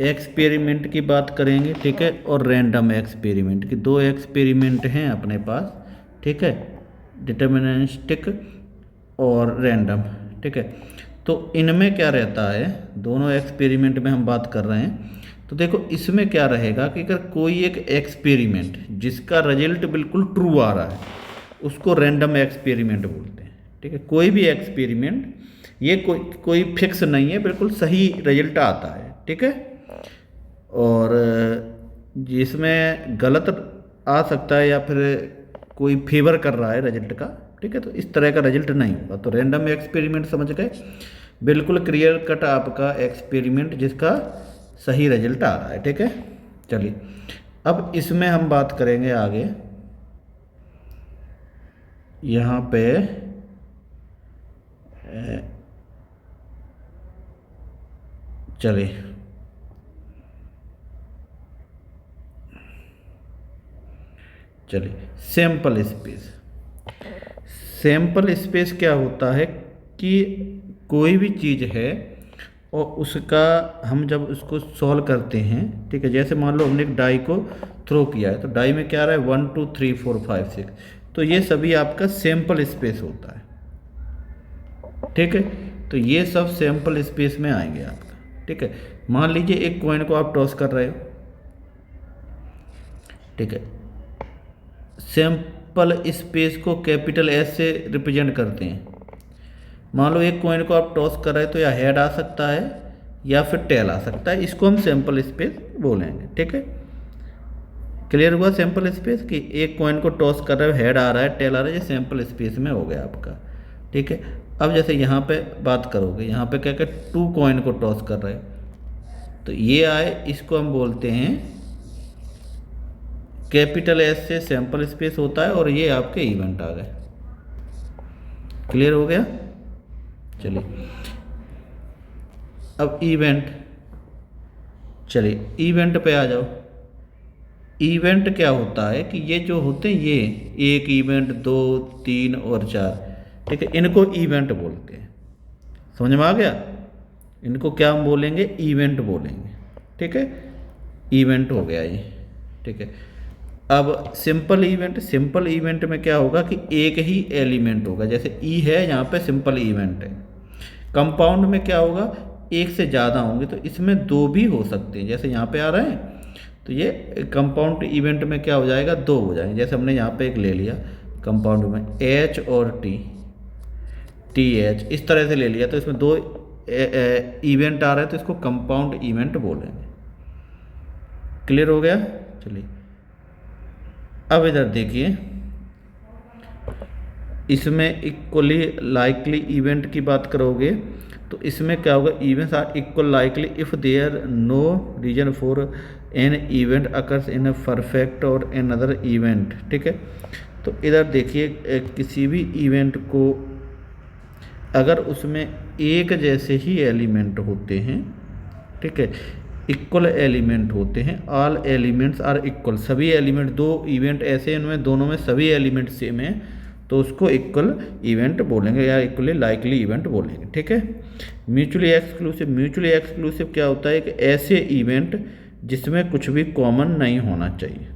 Experiment की बात करेंगे, ठीक है, और रैंडम एक्सपेरिमेंट की। दो एक्सपेरिमेंट हैं अपने पास, ठीक है, डिटर्मिनिस्टिक और रैंडम, ठीक है। तो इनमें क्या रहता है, दोनों एक्सपेरिमेंट में हम बात कर रहे हैं, तो देखो इसमें क्या रहेगा कि अगर कोई एक एक्सपेरिमेंट जिसका रिजल्ट बिल्कुल ट्रू आ रहा है उसको रैंडम एक्सपेरिमेंट बोलते हैं, ठीक है। कोई भी एक्सपेरिमेंट, ये कोई फिक्स नहीं है, बिल्कुल सही रिजल्ट आता है, ठीक है। और जिसमें गलत आ सकता है या फिर कोई फेवर कर रहा है रिजल्ट का, ठीक है, तो इस तरह का रिजल्ट नहीं होगा। तो रैंडम एक्सपेरिमेंट समझ गए, बिल्कुल क्लियर कट आपका एक्सपेरिमेंट जिसका सही रिजल्ट आ रहा है, ठीक है। चलिए अब इसमें हम बात करेंगे आगे, यहाँ पे चलिए सैंपल स्पेस। सैंपल स्पेस क्या होता है कि कोई भी चीज़ है और उसका हम जब उसको सॉल्व करते हैं, ठीक है, जैसे मान लो हमने एक डाई को थ्रो किया है, तो डाई में क्या आ रहा है 1 2 3 4 5 6, तो ये सभी आपका सैंपल स्पेस होता है, ठीक है। तो ये सब सैंपल स्पेस में आएंगे आपका, ठीक है। मान लीजिए एक कॉइन को आप टॉस कर रहे हो, ठीक है, सैंपल स्पेस को कैपिटल एस से रिप्रेजेंट करते हैं। मान लो एक कॉइन को आप टॉस कर रहे हैं तो या हेड आ सकता है या फिर टेल आ सकता है, इसको हम सैंपल स्पेस बोलेंगे, ठीक है। क्लियर हुआ सैंपल स्पेस कि एक कॉइन को टॉस कर रहे हो, हेड आ रहा है टेल आ रहा है, ये सैंपल स्पेस में हो गया आपका, ठीक है। अब जैसे यहाँ पे बात करोगे, यहाँ पे क्या क्या 2 कॉइन को टॉस कर रहे हो, तो ये आए, इसको हम बोलते हैं कैपिटल एस से सैंपल स्पेस होता है, और ये आपके इवेंट आ गए। क्लियर हो गया। चलिए अब इवेंट, चलिए इवेंट पे आ जाओ। इवेंट क्या होता है कि ये जो होते हैं, ये एक इवेंट 2 3 और 4, ठीक है, इनको इवेंट बोलते हैं। समझ में आ गया, इनको क्या हम बोलेंगे, इवेंट बोलेंगे, ठीक है। इवेंट हो गया ये, ठीक है। अब सिंपल इवेंट, सिंपल इवेंट में क्या होगा कि एक ही एलिमेंट होगा, जैसे ई है यहाँ पे सिंपल इवेंट है। कंपाउंड में क्या होगा, एक से ज़्यादा होंगे, तो इसमें 2 भी हो सकते हैं, जैसे यहाँ पे आ रहे हैं, तो ये कंपाउंड इवेंट में क्या हो जाएगा, 2 हो जाएंगे। जैसे हमने यहाँ पे एक ले लिया कंपाउंड में एच और टी एच, इस तरह से ले लिया, तो इसमें 2 इवेंट आ रहे हैं, तो इसको कंपाउंड इवेंट बोलेंगे। क्लियर हो गया। चलिए अब इधर देखिए, इसमें इक्वली लाइकली इवेंट की बात करोगे, तो इसमें क्या होगा, events are equal likely if there no reason for an event occurs in a perfect और एन अदर इवेंट, ठीक है। तो इधर देखिए किसी भी इवेंट को अगर उसमें एक जैसे ही एलिमेंट होते हैं, ठीक है, इक्वल एलिमेंट होते हैं, ऑल एलिमेंट्स आर इक्वल, सभी एलिमेंट, 2 इवेंट ऐसे इनमें दोनों में सभी एलिमेंट सेम है, तो उसको इक्वल इवेंट बोलेंगे या इक्वली लाइकली इवेंट बोलेंगे, ठीक है। म्यूचुअली एक्सक्लूसिव, म्यूचुअली एक्सक्लूसिव क्या होता है कि ऐसे इवेंट जिसमें कुछ भी कॉमन नहीं होना चाहिए,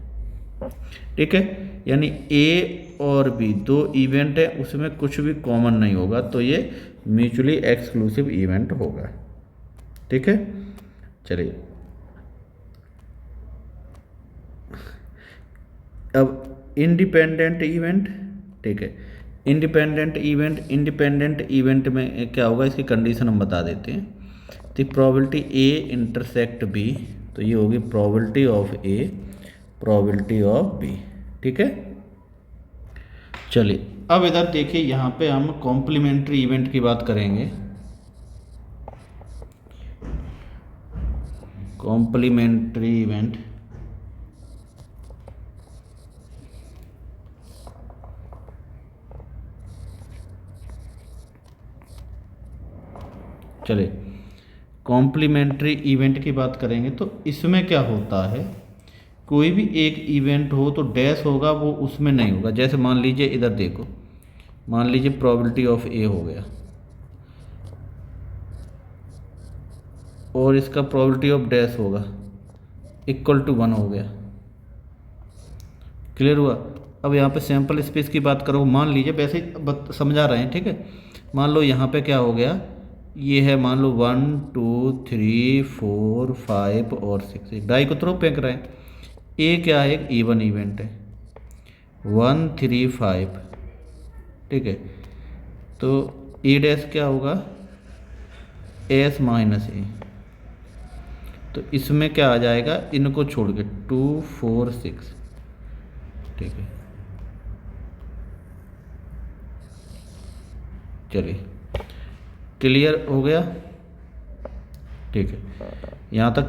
ठीक है, यानी ए और बी 2 इवेंट है, उसमें कुछ भी कॉमन नहीं होगा, तो ये म्यूचुअली एक्सक्लूसिव इवेंट होगा, ठीक है। चलिए अब इंडिपेंडेंट इवेंट, ठीक है, इंडिपेंडेंट इवेंट में क्या होगा, इसकी कंडीशन हम बता देते हैं। तो प्रोबेबिलिटी ए इंटरसेक्ट बी, तो ये होगी probability of A, probability of B, ठीक है। चलिए अब इधर देखिए, यहाँ पे हम कॉम्प्लीमेंट्री इवेंट की बात करेंगे। कॉम्प्लीमेंट्री इवेंट, चलिए कॉम्प्लीमेंट्री इवेंट की बात करेंगे, तो इसमें क्या होता है, कोई भी एक इवेंट हो तो डैश होगा, वो उसमें नहीं होगा। जैसे मान लीजिए इधर देखो, मान लीजिए प्रोबेबिलिटी ऑफ ए हो गया, और इसका प्रोबेबिलिटी ऑफ डैश होगा इक्वल टू 1 हो गया। क्लियर हुआ। अब यहाँ पे सैंपल स्पेस की बात करो, मान लीजिए वैसे समझा रहे हैं, ठीक है। मान लो यहाँ पे क्या हो गया, ये है मान लो 1 2 3 4 5 और 6, डाई को थ्रो फेंक रहे हैं। ए क्या है, एक इवन इवेंट है 1 3 5, ठीक है। तो ए डैश क्या होगा, एस माइनस ए। तो इसमें क्या आ जाएगा, इनको छोड़ के 2 4 6, ठीक है। चलिए क्लियर हो गया, ठीक है। यहाँ तक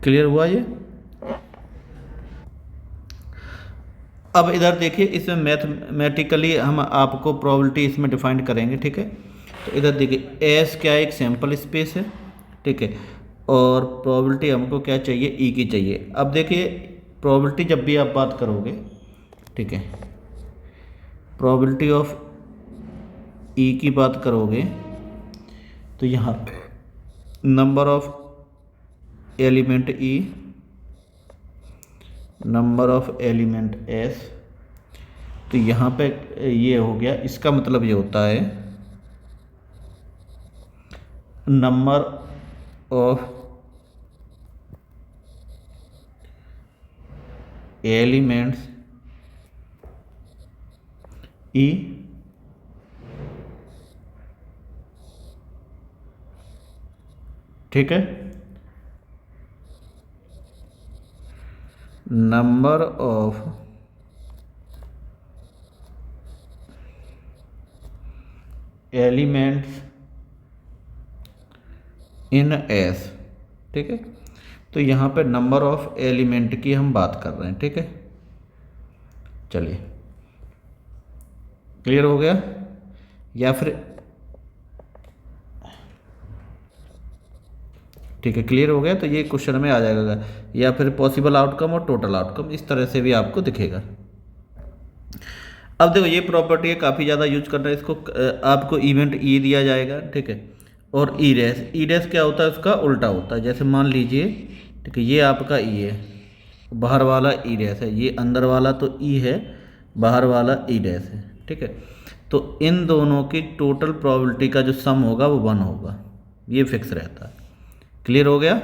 क्लियर हुआ ये। अब इधर देखिए, इसमें मैथमेटिकली हम आपको प्रोबेबिलिटी इसमें डिफाइन करेंगे, ठीक है। तो इधर देखिए एस क्या है, एक सैंपल स्पेस है, ठीक है। और प्रोबेबिलिटी हमको क्या चाहिए, ई की चाहिए। अब देखिए प्रोबेबिलिटी जब भी आप बात करोगे, ठीक है, प्रोबेबिलिटी ऑफ ई की बात करोगे तो यहाँ number of element E, number of element S, तो यहाँ पे ये हो गया। इसका मतलब ये होता है नंबर ऑफ एलिमेंट्स ई ठीक है, number of elements in S, ठीक है। तो यहाँ पे नंबर ऑफ एलिमेंट की हम बात कर रहे हैं, ठीक है। चलिए क्लियर हो गया। या फिर ठीक है, क्लियर हो गया। तो ये क्वेश्चन में आ जाएगा, या फिर पॉसिबल आउटकम और टोटल आउटकम, इस तरह से भी आपको दिखेगा। अब देखो ये प्रॉपर्टी है, काफ़ी ज़्यादा यूज करना है इसको। आपको इवेंट ई दिया जाएगा, ठीक है। और ई डैश क्या होता है, उसका उल्टा होता है। जैसे मान लीजिए, ठीक है, ये आपका ई है, बाहर वाला ई डैश है, ये अंदर वाला तो ई है, बाहर वाला ई डैश है, ठीक है। तो इन दोनों की टोटल प्रोबेबिलिटी का जो सम होगा वो 1 होगा, ये फिक्स रहता है। क्लियर हो गया।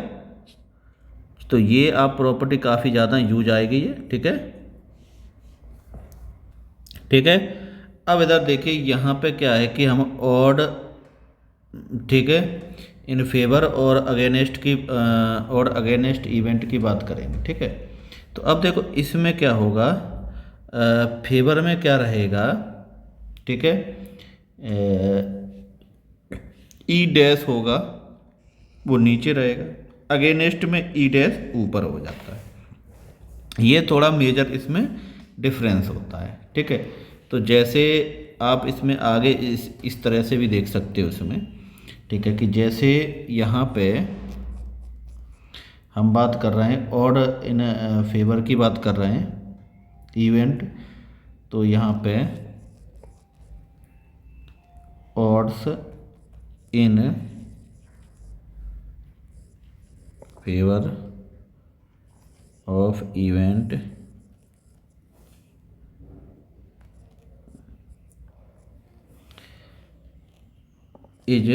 तो ये आप प्रॉपर्टी काफ़ी ज़्यादा यूज आएगी ये, ठीक है, ठीक है। अब इधर देखिए यहाँ पे क्या है कि हम ऑड, ठीक है, इन फेवर और अगेंस्ट की और अगेंस्ट इवेंट की बात करेंगे, ठीक है। तो अब देखो इसमें क्या होगा, फेवर में क्या रहेगा, ठीक है, ई डैश होगा वो नीचे रहेगा, अगेंस्ट में ई डैश ऊपर हो जाता है। ये थोड़ा मेजर इसमें डिफरेंस होता है, ठीक है। तो जैसे आप इसमें आगे इस तरह से भी देख सकते हो इसमें, ठीक है, कि जैसे यहाँ पे हम बात कर रहे हैं ऑड इन फेवर की बात कर रहे हैं इवेंट, तो यहाँ पे odds in favour of event is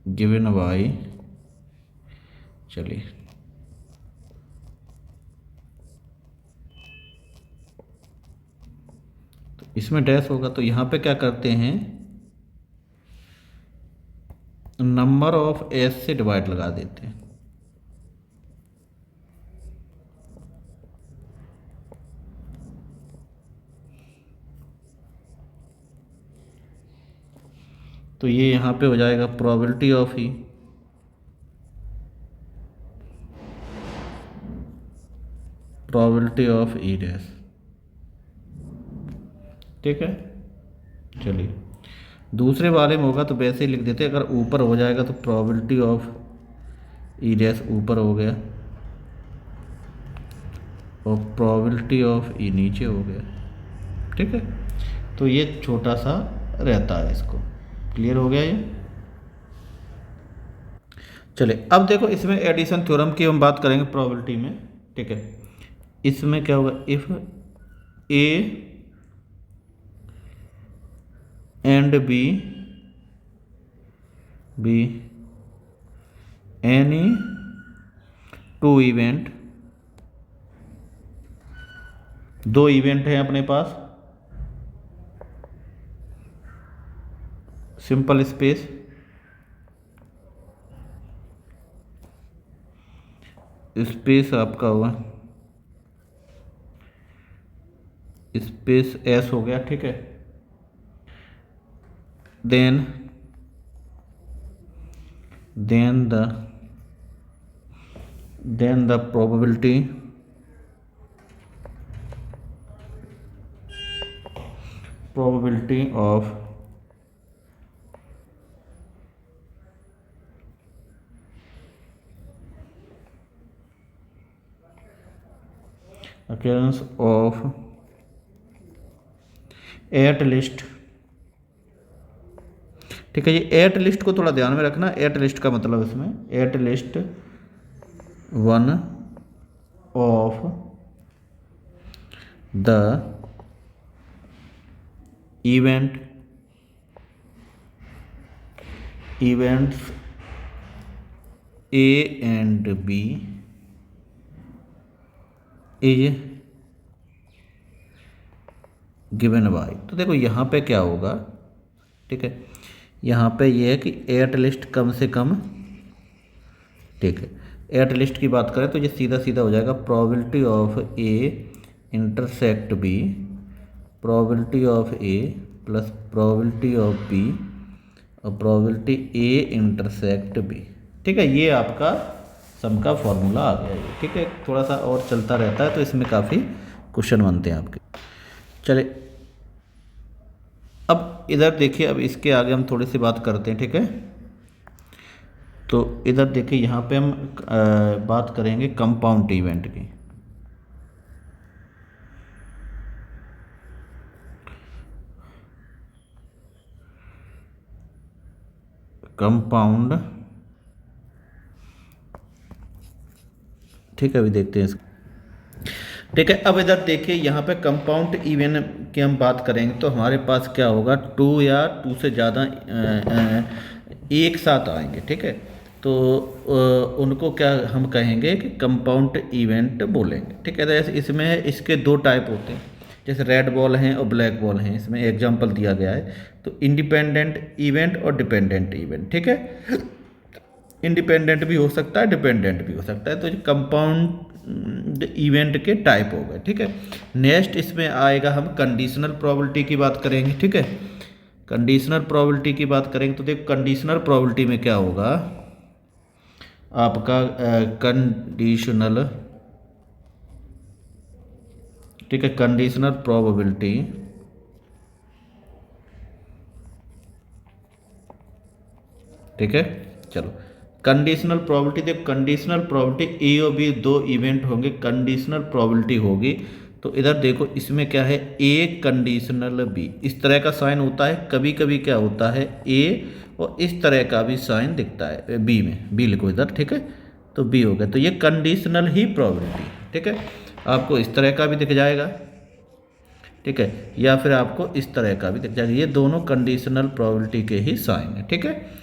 given by, चलिए तो इसमें डैश होगा। तो यहाँ पे क्या करते हैं, नंबर ऑफ एस से डिवाइड लगा देते हैं। तो ये यहाँ पे हो जाएगा probability of E, probability of E dash, ठीक है। चलिए दूसरे वाले में होगा तो वैसे ही लिख देते, अगर ऊपर हो जाएगा तो प्रोबेबिलिटी ऑफ ई डैश ऊपर हो गया और प्रोबेबिलिटी ऑफ ई नीचे हो गया, ठीक है। तो ये छोटा सा रहता है इसको, क्लियर हो गया ये। चलिए अब देखो इसमें एडिशन थ्योरम की हम बात करेंगे प्रोबेबिलिटी में, ठीक है। इसमें क्या होगा, if A and be any two event, दो इवेंट हैं अपने पास, सिंपल स्पेस स्पेस आपका हुआ स्पेस एस हो गया, ठीक है। Then the probability of occurrence of at least, ठीक है। ये एट लिस्ट को थोड़ा ध्यान में रखना। एट लिस्ट का मतलब इसमें at least one of the events A and B is given by. तो देखो यहाँ पे क्या होगा, ठीक है, यहाँ पे ये है कि एट लिस्ट कम से कम, ठीक है। एट लिस्ट की बात करें तो ये सीधा सीधा हो जाएगा probability of A intersect B, probability of A plus probability of B और प्रोबेबिलिटी ए इंटरसेक्ट बी, ठीक है। ये आपका सम का फॉर्मूला आ गया ये, ठीक है। थोड़ा सा और चलता रहता है तो इसमें काफ़ी क्वेश्चन बनते हैं आपके। चलिए अब इधर देखिए, अब इसके आगे हम थोड़ी सी बात करते हैं, ठीक है। तो इधर देखिए यहाँ पे हम बात करेंगे कंपाउंड इवेंट की। कंपाउंड, ठीक है, अभी देखते हैं इसको, ठीक है। अब इधर देखिए यहाँ पे कंपाउंड इवेंट की हम बात करेंगे तो हमारे पास क्या होगा, टू या टू से ज़्यादा एक साथ आएंगे, ठीक है। तो उनको क्या हम कहेंगे कि कंपाउंड इवेंट बोलेंगे, ठीक है। तो इसमें इसके दो टाइप होते हैं, जैसे रेड बॉल हैं और ब्लैक बॉल हैं, इसमें एग्जांपल दिया गया है। तो इंडिपेंडेंट इवेंट और डिपेंडेंट इवेंट, ठीक है। इंडिपेंडेंट भी हो सकता है, डिपेंडेंट भी हो सकता है। तो कंपाउंड इवेंट के टाइप हो गए, ठीक है। नेक्स्ट इसमें आएगा, हम कंडीशनल प्रोबेबिलिटी की बात करेंगे, ठीक है। कंडीशनल प्रोबेबिलिटी की बात करेंगे तो देखो कंडीशनल प्रोबेबिलिटी में क्या होगा आपका, कंडीशनल, ठीक है, कंडीशनल प्रोबेबिलिटी, ठीक है। चलो कंडीशनल प्रोबेबिलिटी, देखो कंडीशनल प्रोबेबिलिटी ए और बी दो इवेंट होंगे, कंडीशनल प्रोबेबिलिटी होगी। तो इधर देखो इसमें क्या है, ए कंडीशनल बी, इस तरह का साइन होता है। कभी कभी क्या होता है ए और इस तरह का भी साइन दिखता है बी में, बी लिखो इधर, ठीक है। तो बी हो गया, तो ये कंडीशनल ही प्रोबेबिलिटी, ठीक है। आपको इस तरह का भी दिख जाएगा, ठीक है, या फिर आपको इस तरह का भी दिख जाएगा। ये दोनों कंडीशनल प्रोबेबिलिटी के ही साइन है, ठीक है।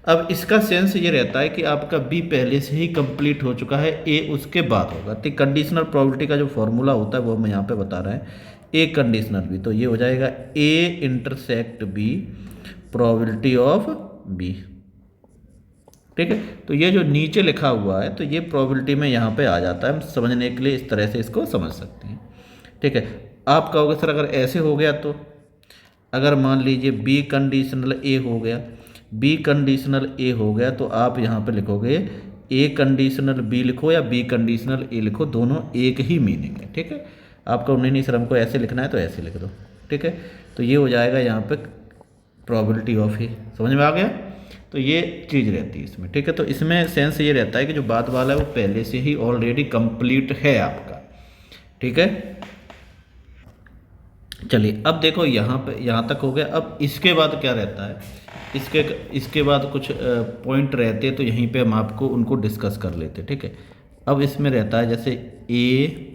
अब इसका सेंस ये रहता है कि आपका बी पहले से ही कंप्लीट हो चुका है, ए उसके बाद होगा। तो कंडीशनल प्रोबेबिलिटी का जो फॉर्मूला होता है वो हम यहाँ पे बता रहे हैं, ए कंडीशनल बी। तो ये हो जाएगा A intersect B probability of B, ठीक है। तो ये जो नीचे लिखा हुआ है तो ये प्रोबेबिलिटी में यहाँ पे आ जाता है। हम समझने के लिए इस तरह से इसको समझ सकते हैं, ठीक है। आप कहोगे सर अगर ऐसे हो गया तो, अगर मान लीजिए बी कंडीशनल ए हो गया, बी कंडीशनल ए हो गया, तो आप यहाँ पे लिखोगे ए कंडीशनल बी लिखो या बी कंडीशनल ए लिखो, दोनों एक ही मीनिंग है, ठीक है। आपको नहीं सर हमको ऐसे लिखना है तो ऐसे लिख दो, ठीक है। तो ये हो जाएगा यहाँ पे प्रोबेबिलिटी ऑफ ए, समझ में आ गया। तो ये चीज़ रहती है इसमें, ठीक है। तो इसमें सेंस ये रहता है कि जो बाद वाला है वो पहले से ही ऑलरेडी कंप्लीट है आपका, ठीक है। चलिए अब देखो यहाँ पे, यहाँ तक हो गया। अब इसके बाद क्या रहता है, इसके बाद कुछ पॉइंट रहते हैं, तो यहीं पे हम आपको उनको डिस्कस कर लेते हैं, ठीक है। अब इसमें रहता है जैसे A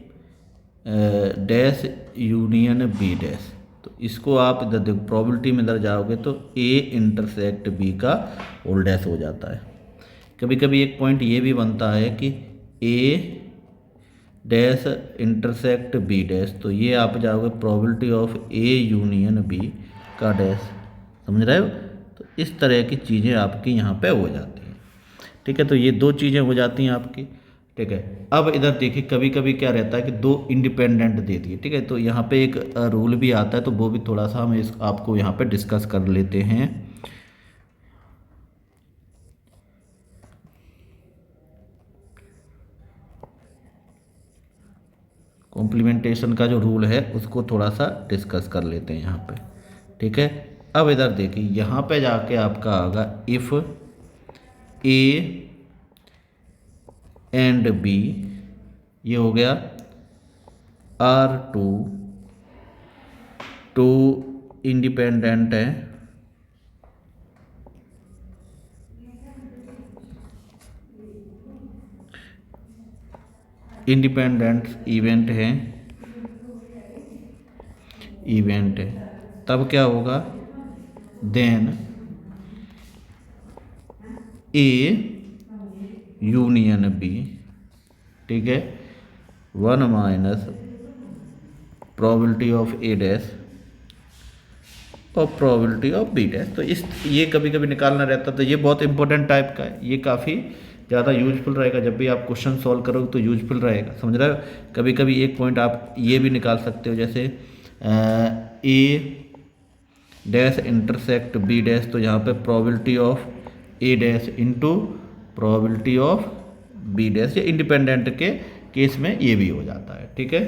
dash union B dash, तो इसको आप इधर देखो प्रोबेबिलिटी में इधर जाओगे तो ए इंटरसेक्ट बी का होल डैश हो जाता है। कभी कभी एक पॉइंट ये भी बनता है कि A dash intersect B dash, तो ये आप जाओगे probability of A union B का डैश, समझ रहे हो। तो इस तरह की चीज़ें आपकी यहाँ पे हो जाती हैं, ठीक है। तो ये दो चीज़ें हो जाती हैं आपकी, ठीक है। अब इधर देखिए कभी कभी क्या रहता है कि दो इंडिपेंडेंट देती है, ठीक है। तो यहाँ पे एक रूल भी आता है, तो वो भी थोड़ा सा हम इस आपको यहाँ पे डिस्कस कर लेते हैं। कॉम्प्लीमेंटेशन का जो रूल है उसको थोड़ा सा डिस्कस कर लेते हैं यहाँ पे, ठीक है। अब इधर देखिए यहाँ पे जाके आपका आगा इफ़ ए एंड बी, ये हो गया आर टू इंडिपेंडेंट है, इंडिपेंडेंट इवेंट है, तब क्या होगा, देन ए यूनियन बी, ठीक है, 1 minus probability of A dash और प्रोबेबिलिटी ऑफ बी डैश। तो इस ये कभी कभी निकालना रहता, तो ये बहुत इंपॉर्टेंट टाइप का है, ये काफ़ी ज़्यादा यूजफुल रहेगा जब भी आप क्वेश्चन सॉल्व करोगे तो यूजफुल रहेगा, समझ रहे हो। कभी कभी एक पॉइंट आप ये भी निकाल सकते हो, जैसे A dash intersect B dash, तो यहाँ पे probability of A dash into probability of B dash, या इंडिपेंडेंट के केस में ये भी हो जाता है, ठीक है।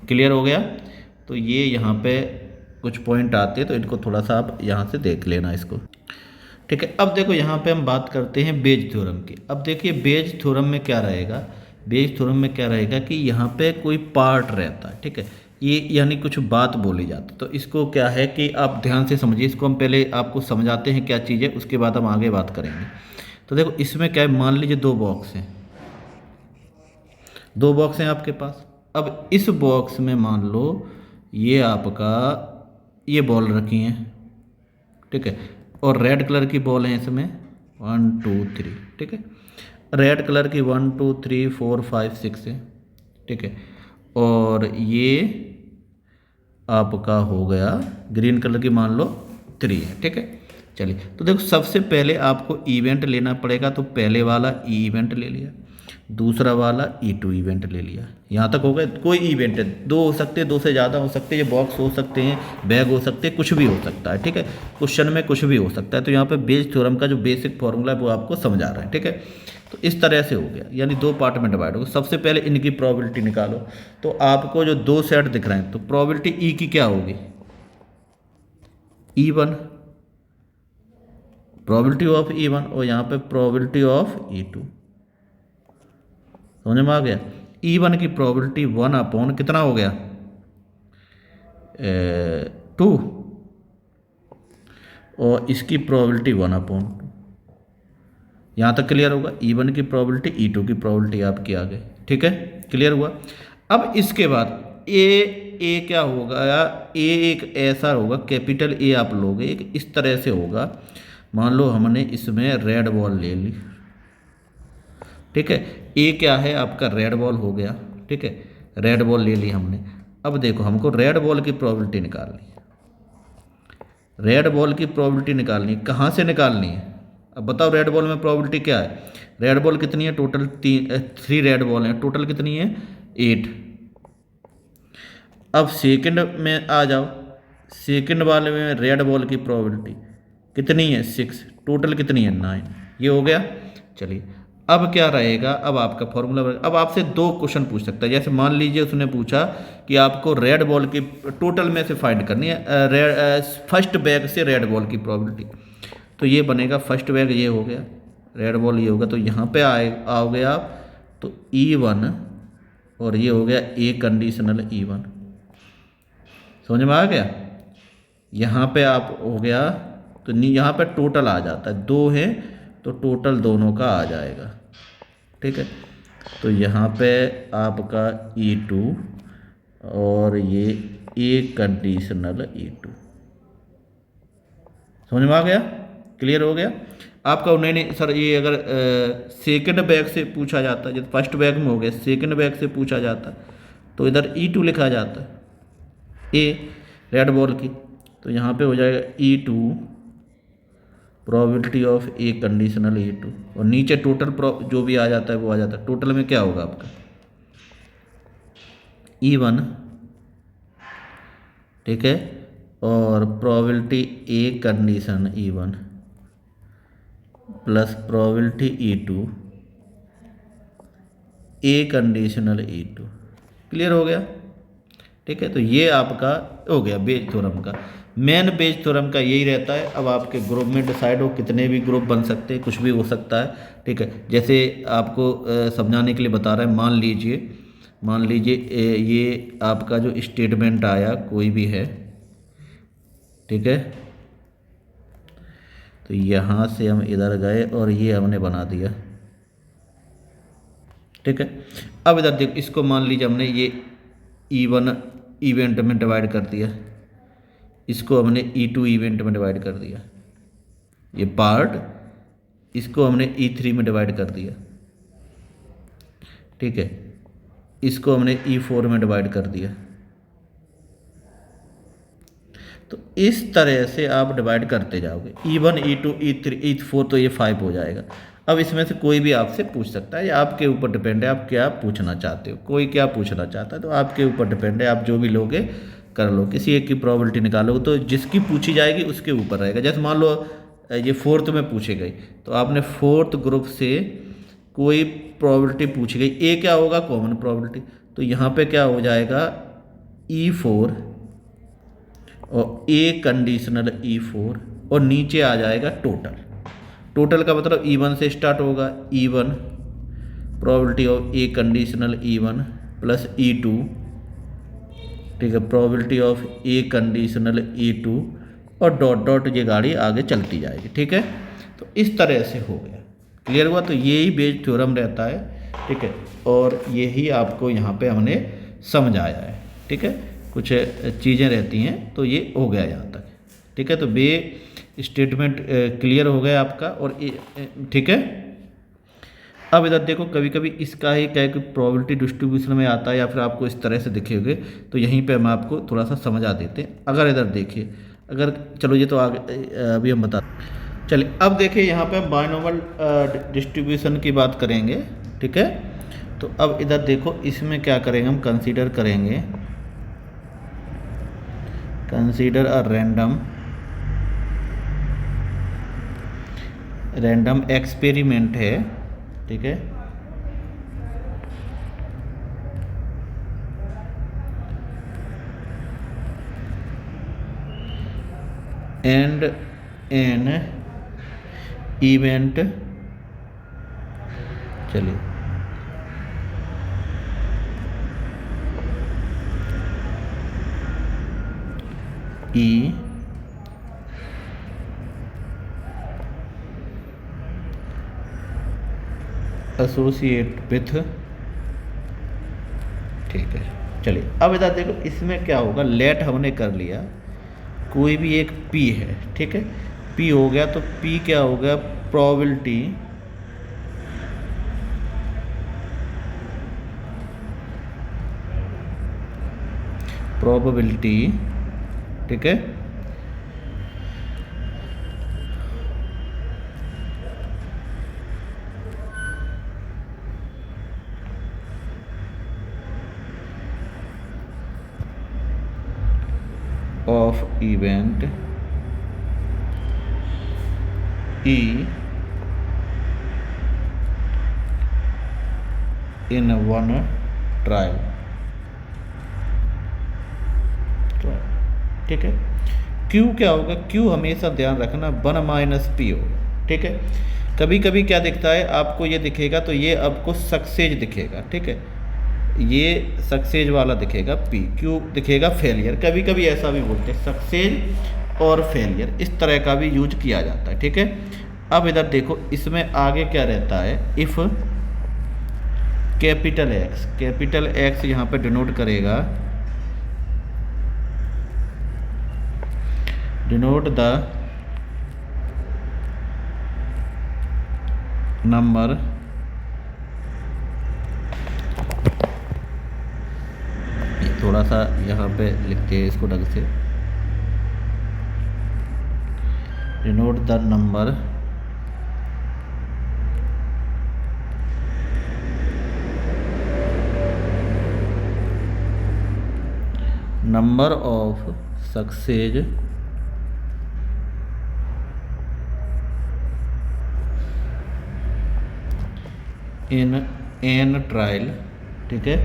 क्लियर हो गया। तो ये यहाँ पे कुछ पॉइंट आते हैं, तो इनको थोड़ा सा आप यहाँ से देख लेना इसको, ठीक है। अब देखो यहाँ पे हम बात करते हैं बेज थ्योरम की। अब देखिए बेज थ्योरम में क्या रहेगा, बेज थ्योरम में क्या रहेगा कि यहाँ पे कोई पार्ट रहता है, ठीक है, ये यानी कुछ बात बोली जाती है। तो इसको क्या है कि आप ध्यान से समझिए, इसको हम पहले आपको समझाते हैं क्या चीज़ है, उसके बाद हम आगे बात करेंगे। तो देखो इसमें क्या है, मान लीजिए दो बॉक्स हैं आपके पास। अब इस बॉक्स में मान लो ये आपका ये बॉल रखी हैं, ठीक है, और रेड कलर की बॉल है इसमें 1 2 3, ठीक है। रेड कलर की 1 2 3 4 5 6 है, ठीक है, और ये आपका हो गया ग्रीन कलर की मान लो 3 है, ठीक है। चलिए तो देखो सबसे पहले आपको इवेंट लेना पड़ेगा, तो पहले वाला ई इवेंट ले लिया, दूसरा वाला E2 इवेंट ले लिया। यहाँ तक हो गया। कोई इवेंट है, दो हो सकते हैं, दो से ज़्यादा हो सकते हैं, ये बॉक्स हो सकते हैं, बैग हो सकते हैं, कुछ भी हो सकता है, ठीक है। क्वेश्चन में कुछ भी हो सकता है। तो यहाँ पे बेज थ्योरम का जो बेसिक फॉर्मूला है वो आपको समझ आ रहा है, ठीक है। तो इस तरह से हो गया, यानी दो पार्ट में डिवाइड हो गया। सबसे पहले इनकी प्रोबेबिलिटी निकालो। तो आपको जो दो सेट दिख रहे हैं, तो प्रोबेबिलिटी ई की क्या होगी, E1, प्रोबेबिलिटी ऑफ E1, और यहाँ पे प्रोबेबिलिटी ऑफ E2। समझ में आ गया। E1 की प्रोबेबिलिटी 1 कितना हो गया, 2, और इसकी प्रोबेबिलिटी 1/2। यहाँ तक क्लियर होगा। E1 की प्रोबेबिलिटी, E2 की प्रोबेबिलिटी आपकी आ गई, ठीक है, क्लियर हुआ। अब इसके बाद ए क्या होगा, ए एक ऐसा होगा, कैपिटल ए आप लोगे एक इस तरह से होगा। मान लो हमने इसमें रेड बॉल ले ली, ठीक है, ए क्या है आपका रेड बॉल हो गया, ठीक है, रेड बॉल ले ली हमने। अब देखो हमको रेड बॉल की प्रोबेबिलिटी निकालनी है, रेड बॉल की प्रोबेबिलिटी निकालनी है, कहाँ से निकालनी है। अब बताओ रेड बॉल में प्रोबेबिलिटी क्या है, रेड बॉल कितनी है, टोटल 3 रेड बॉल हैं, टोटल कितनी है 8। अब सेकंड में आ जाओ, सेकंड वाले में रेड बॉल की प्रोबेबिलिटी कितनी है 6, टोटल कितनी है 9। ये हो गया। चलिए अब क्या रहेगा, अब आपका फॉर्मूला। अब आपसे दो क्वेश्चन पूछ सकता है, जैसे मान लीजिए उसने पूछा कि आपको रेड बॉल की टोटल में से फाइंड करनी है, फर्स्ट बैग से रेड बॉल की प्रोबेबिलिटी। तो ये बनेगा फर्स्ट बैग, ये हो गया रेड बॉल, ये होगा। तो यहाँ पे आओगे आप, तो E1, और ये हो गया ए कंडीशनल E1, समझ में आ गया। यहाँ पे आप हो गया तो यहाँ पे टोटल आ जाता है, 2 है तो टोटल दोनों का आ जाएगा, ठीक है। तो यहाँ पे आपका E2 और ये एक कंडीशनल E2, समझ में आ गया, क्लियर हो गया आपका। नहीं सर ये अगर सेकंड बैग से पूछा जाता, जब फर्स्ट बैग में हो गया, सेकंड बैग से पूछा जाता तो इधर E2 लिखा जाता ए रेड बॉल की, तो यहाँ पे हो जाएगा E2 probability of A conditional E2 और नीचे टोटल जो भी आ जाता है वो आ जाता है। टोटल में क्या होगा आपका E1, ठीक है, और probability a condition E1 plus probability E2 A conditional E2, clear हो गया, ठीक है। तो ये आपका हो गया बेज थ्योरम का। मेन बेज थ्योरम का यही रहता है। अब आपके ग्रुप में डिसाइड हो, कितने भी ग्रुप बन सकते हैं, कुछ भी हो सकता है, ठीक है। जैसे आपको समझाने के लिए बता रहा है, मान लीजिए ये आपका जो स्टेटमेंट आया कोई भी है, ठीक है, तो यहाँ से हम इधर गए और ये हमने बना दिया, ठीक है। अब इधर देखो, इसको मान लीजिए हमने ये E1 इवेंट में डिवाइड कर दिया, इसको हमने E2 इवेंट में डिवाइड कर दिया, ये पार्ट, इसको हमने E3 में डिवाइड कर दिया, ठीक है, इसको हमने E4 में डिवाइड कर दिया। तो इस तरह से आप डिवाइड करते जाओगे, E1 E2 E3 E4, तो ये 5 हो जाएगा। अब इसमें से कोई भी आपसे पूछ सकता है, ये आपके ऊपर डिपेंड है, आप क्या पूछना चाहते हो, कोई क्या पूछना चाहता है तो आपके ऊपर डिपेंड है, आप जो भी लोगे कर लो, किसी एक की प्रोबेबिलिटी निकालोगे तो जिसकी पूछी जाएगी उसके ऊपर रहेगा। जैसे मान लो ये 4th में पूछी गई, तो आपने 4th ग्रुप से कोई प्रोबेबिलिटी पूछी गई, ए क्या होगा कॉमन प्रोबेबिलिटी, तो यहाँ पे क्या हो जाएगा E4 और ए कंडीशनल E4 और नीचे आ जाएगा टोटल का मतलब E1 से स्टार्ट होगा, E1 probability of A conditional E1 plus E2, ठीक है, probability of A conditional E2 और डॉट डॉट ये गाड़ी आगे चलती जाएगी, ठीक है। तो इस तरह से हो गया, क्लियर हुआ। तो यही बेज थ्योरम रहता है, ठीक है, और यही आपको यहाँ पे हमने समझाया है, ठीक है। कुछ चीज़ें रहती हैं तो ये हो गया यहाँ तक, ठीक है। तो बे स्टेटमेंट क्लियर हो गया आपका, और ठीक है। अब इधर देखो, कभी कभी इसका ही क्या है कि प्रोबेबिलिटी डिस्ट्रीब्यूशन में आता है या फिर आपको इस तरह से दिखेगे, तो यहीं पे हम आपको थोड़ा सा समझा देते हैं। अगर इधर देखिए, अगर चलो ये तो आगे अभी हम बता, चलिए अब देखिए यहाँ पे हम बायनोमियल डिस्ट्रीब्यूशन की बात करेंगे, ठीक है। तो अब इधर देखो, इसमें क्या करेंगे हम, कंसीडर करेंगे, कंसीडर अ रैंडम एक्सपेरिमेंट है, ठीक है, एंड एन इवेंट, चलिए E एसोसिएट विथ, ठीक है। चलिए अब इधर देखो, इसमें क्या होगा, लेट हमने कर लिया, कोई भी एक P है, ठीक है, P हो गया, तो P क्या हो गया, प्रोबेबिलिटी, ठीक है, of event E in one trial, ठीक है। Q क्या होगा, Q हमेशा ध्यान रखना 1 - P होगा, ठीक है। कभी कभी क्या दिखता है आपको, ये दिखेगा तो ये आपको सक्सेस दिखेगा, ठीक है, ये सक्सेस वाला दिखेगा पी, क्यू दिखेगा फेलियर। कभी कभी ऐसा भी बोलते हैं सक्सेस और फेलियर, इस तरह का भी यूज किया जाता है, ठीक है। अब इधर देखो, इसमें आगे क्या रहता है, इफ़ कैपिटल एक्स यहाँ पे डिनोट करेगा, डिनोट द नंबर थोड़ा सा यहाँ पे लिखते हैं इसको ढंग से, denote the number of success in an trial, ठीक है,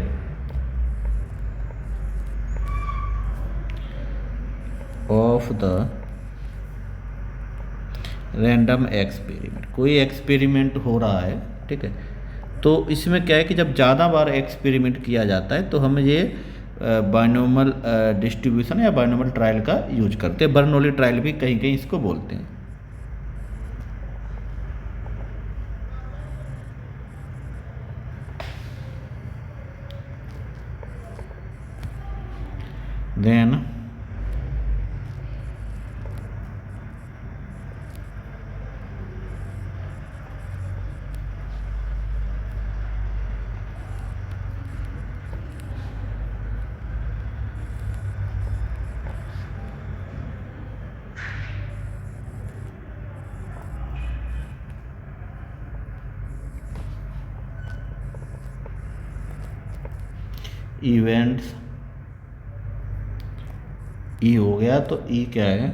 ऑफ द रैंडम एक्सपेरिमेंट। कोई एक्सपेरिमेंट हो रहा है, ठीक है, तो इसमें क्या है कि जब ज़्यादा बार एक्सपेरिमेंट किया जाता है तो हम ये बाइनोमल डिस्ट्रीब्यूशन या बाइनोमल ट्रायल का यूज करते हैं। बर्नौली ट्रायल भी कहीं कहीं इसको बोलते हैं। देन इवेंट्स, ई हो गया, तो ई क्या है,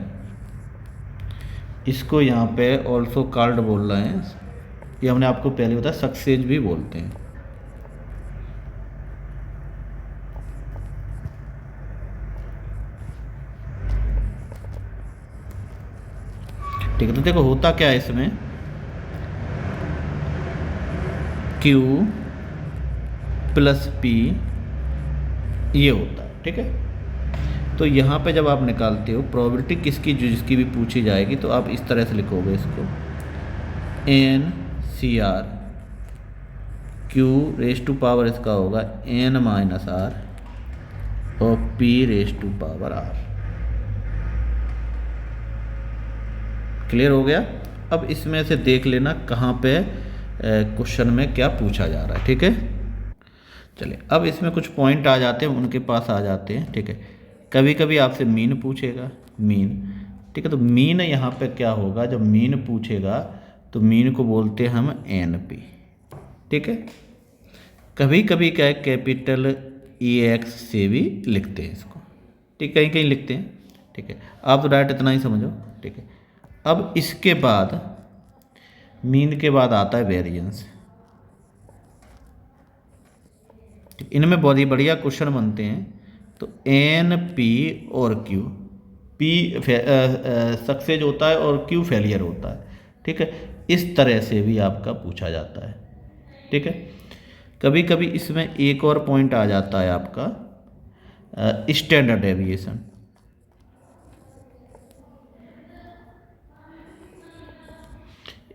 इसको यहाँ पे ऑल्सो कॉल्ड बोल रहे हैं, ये हमने आपको पहले बताया सक्सेस भी बोलते हैं। ठीक है, तो देखो होता क्या है इसमें, Q प्लस P ये होता है, ठीक है। तो यहाँ पे जब आप निकालते हो प्रोबेबिलिटी किसकी, जो जिसकी भी पूछी जाएगी, तो आप इस तरह से लिखोगे इसको, NCR, Q raise to power इसका होगा N माइनस R और P raise to power R। Clear हो गया। अब इसमें से देख लेना कहाँ पे क्वेश्चन में क्या पूछा जा रहा है, ठीक है। चलिए, अब इसमें कुछ पॉइंट आ जाते हैं, उनके पास आ जाते हैं, ठीक है। कभी कभी आपसे मीन पूछेगा, मीन, ठीक है, तो मीन यहाँ पे क्या होगा, जब मीन पूछेगा तो मीन को बोलते हैं हम NP, ठीक है। कभी कभी क्या है, कैपिटल EX से भी लिखते हैं इसको, ठीक, कहीं कहीं लिखते हैं, ठीक है। आप तो डायरेक्ट इतना ही समझो, ठीक है। अब इसके बाद मीन के बाद आता है वेरिएंस। इनमें बहुत ही बढ़िया क्वेश्चन बनते हैं। तो NP और Q, P सक्सेस होता है और Q फेलियर होता है, ठीक है। इस तरह से भी आपका पूछा जाता है, ठीक है। कभी कभी इसमें एक और पॉइंट आ जाता है आपका standard deviation.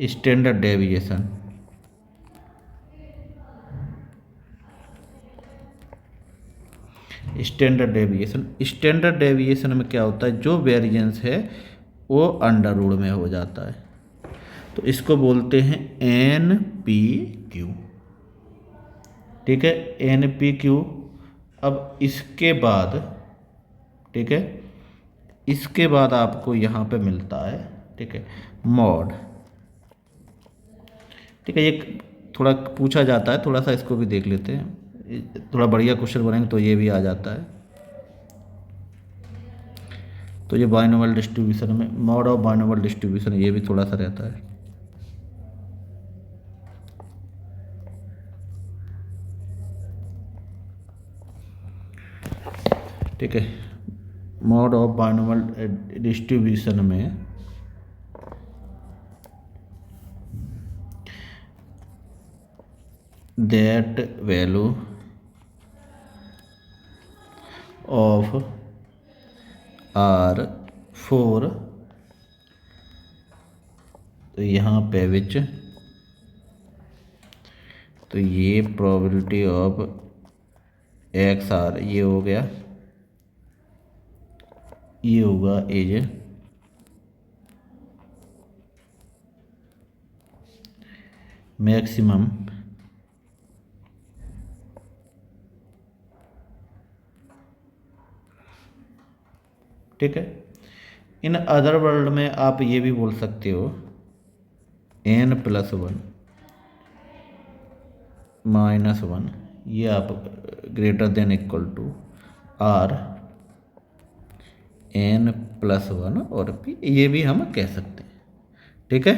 Standard deviation, standard deviation में क्या होता है, जो वेरिएंस है वो अंडर रूट में हो जाता है, तो इसको बोलते हैं NPQ, ठीक है, NPQ। अब इसके बाद, ठीक है, इसके बाद आपको यहाँ पे मिलता है, ठीक है, मॉड, ठीक है। ये थोड़ा पूछा जाता है, थोड़ा सा इसको भी देख लेते हैं, थोड़ा बढ़िया क्वेश्चन बनेंगे तो ये भी आ जाता है। तो ये बाइनोमियल डिस्ट्रीब्यूशन में मॉड ऑफ बाइनोमियल डिस्ट्रीब्यूशन, ये भी थोड़ा सा रहता है, ठीक है। मॉड ऑफ बाइनोमियल डिस्ट्रीब्यूशन में that value of R for, तो यहाँ पे विच, तो ये प्रोबेबिलिटी ऑफ एक्स आर ये हो गया, ये होगा इज मैक्सिमम ठीक है। इन अदर वर्ड में आप ये भी बोल सकते हो n+1 -1, ये आप greater than equal to R n+1 और p, ये भी हम कह सकते हैं ठीक है।